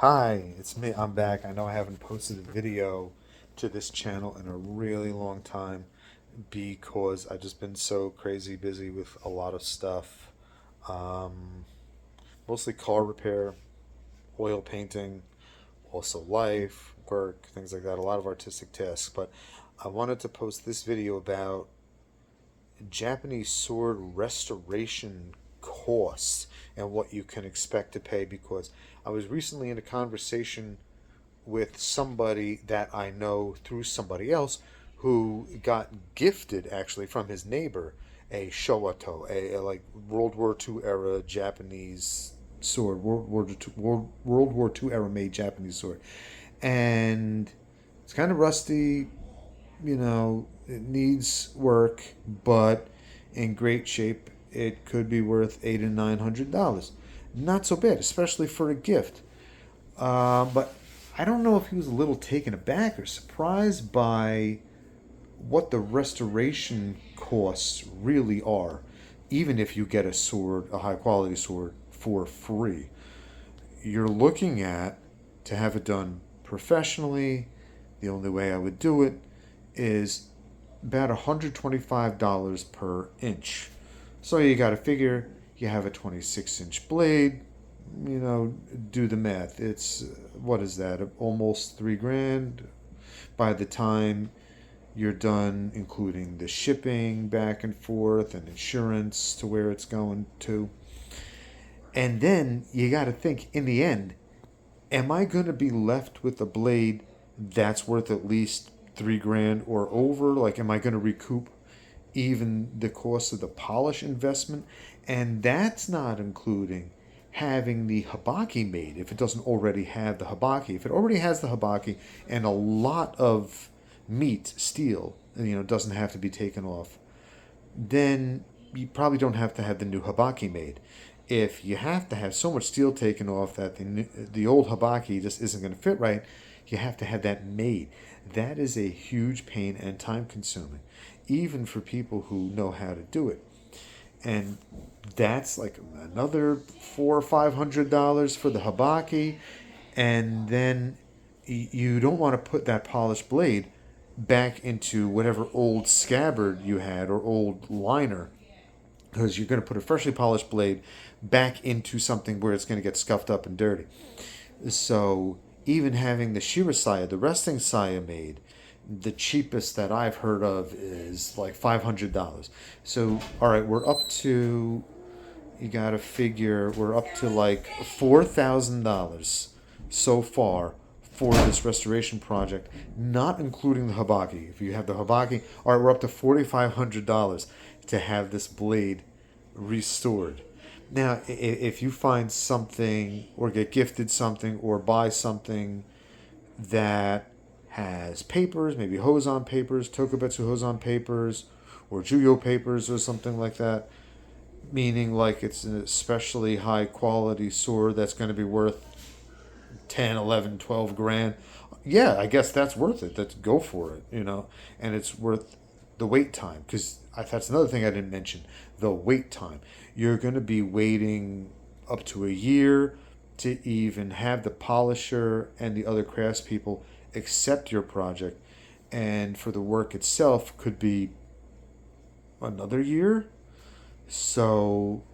Hi, it's me. I'm back. I know I haven't posted a video to this channel in a really long time because I've just been so crazy busy with a lot of stuff. Um, Mostly car repair, oil painting, also life, work, things like that. A lot of artistic tasks. But I wanted to post this video about Japanese sword restoration costs and what you can expect to pay because I was recently in a conversation with somebody that I know through somebody else who got gifted actually from his neighbor a Showato, a like World War II era Japanese sword, World War II era made Japanese sword, and it's kind of rusty. It needs work, but in great shape. It could be worth $800 and $900. Not so bad, especially for a gift. But I don't know if he was a little taken aback or surprised by what the restoration costs really are, even if you get a sword, a high quality sword, for free. You're looking at, to have it done professionally, the only way I would do it is about $125 per inch. So you got to figure you have a 26-inch blade, do the math. It's what is that? Almost 3 grand by the time you're done, including the shipping back and forth and insurance to where it's going to. And then you got to think in the end, am I going to be left with a blade that's worth at least 3 grand or over? Like, am I going to recoup even the cost of the polish investment? And that's not including having the habaki made if it doesn't already have the habaki. If it already has the habaki and a lot of meat, steel, doesn't have to be taken off, then you probably don't have to have the new habaki made. If you have to have so much steel taken off that the old habaki just isn't going to fit right, you have to have that made. That is a huge pain and time consuming, even for people who know how to do it. And that's like another $400 or $500 for the habaki, and then you don't want to put that polished blade back into whatever old scabbard you had or old liner, because you're going to put a freshly polished blade back into something where it's going to get scuffed up and dirty. So even having the Shirasaya, the resting saya made, the cheapest that I've heard of is like $500. So all right, we're up to, you got to figure we're up to like $4,000 so far for this restoration project, not including the habaki. If you have the habaki, all right, we're up to $4,500 to have this blade restored. Now, if you find something or get gifted something or buy something that has papers, maybe Hozan papers, Tokubetsu Hozan papers, or Juyo papers or something like that, meaning like it's an especially high quality sword that's going to be worth 10, 11, 12 grand. Yeah, I guess that's worth it. That's go for it. And it's worth the wait time, because that's another thing I didn't mention, the wait time. You're going to be waiting up to a year to even have the polisher and the other craftspeople accept your project, and for the work itself could be another year. So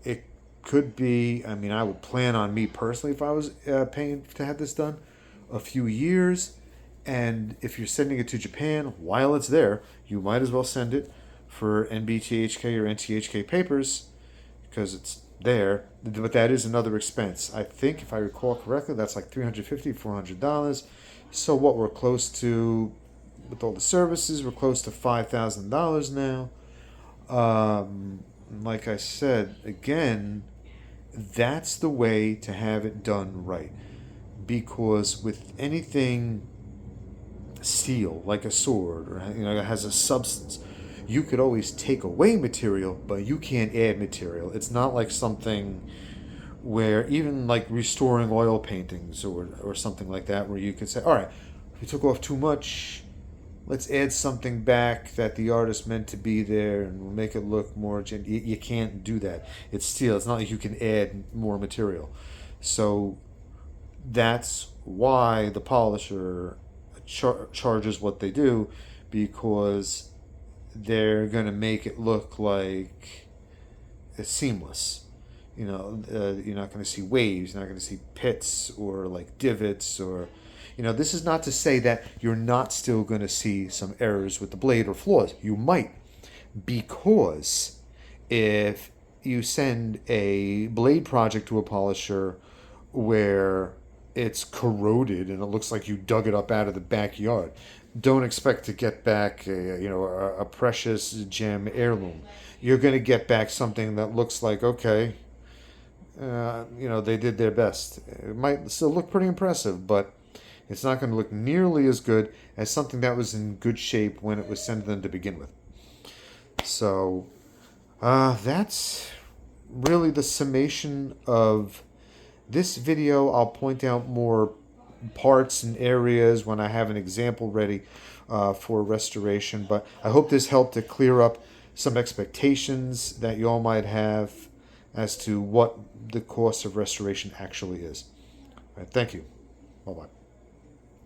it could be, I mean, I would plan on, me personally, if I was paying to have this done, a few years. And if you're sending it to Japan while it's there, you might as well send it for NBTHK or NTHK papers because it's there. But that is another expense. I think, if I recall correctly, that's like $350, $400. So what we're close to with all the services, we're close to $5,000 now. Like I said, again, that's the way to have it done right. Because with anything steel, like a sword, or it has a substance, you could always take away material, but you can't add material. It's not like something where, even like restoring oil paintings or something like that, where you could say, all right, we took off too much, let's add something back that the artist meant to be there and we'll make it look more you can't do that. It's steel. It's not like you can add more material. So That's why the polisher charges what they do, because they're going to make it look like it's seamless. You're not going to see waves, you're not going to see pits or like divots or, this is not to say that you're not still going to see some errors with the blade or flaws. You might, because if you send a blade project to a polisher where it's corroded and it looks like you dug it up out of the backyard, don't expect to get back a precious gem heirloom. You're going to get back something that looks like, okay, they did their best. It might still look pretty impressive, but it's not going to look nearly as good as something that was in good shape when it was sent to them to begin with. So that's really the summation of this video. I'll point out more parts and areas when I have an example ready for restoration, but I hope this helped to clear up some expectations that you all might have as to what the cost of restoration actually is. All right, thank you. Bye-bye.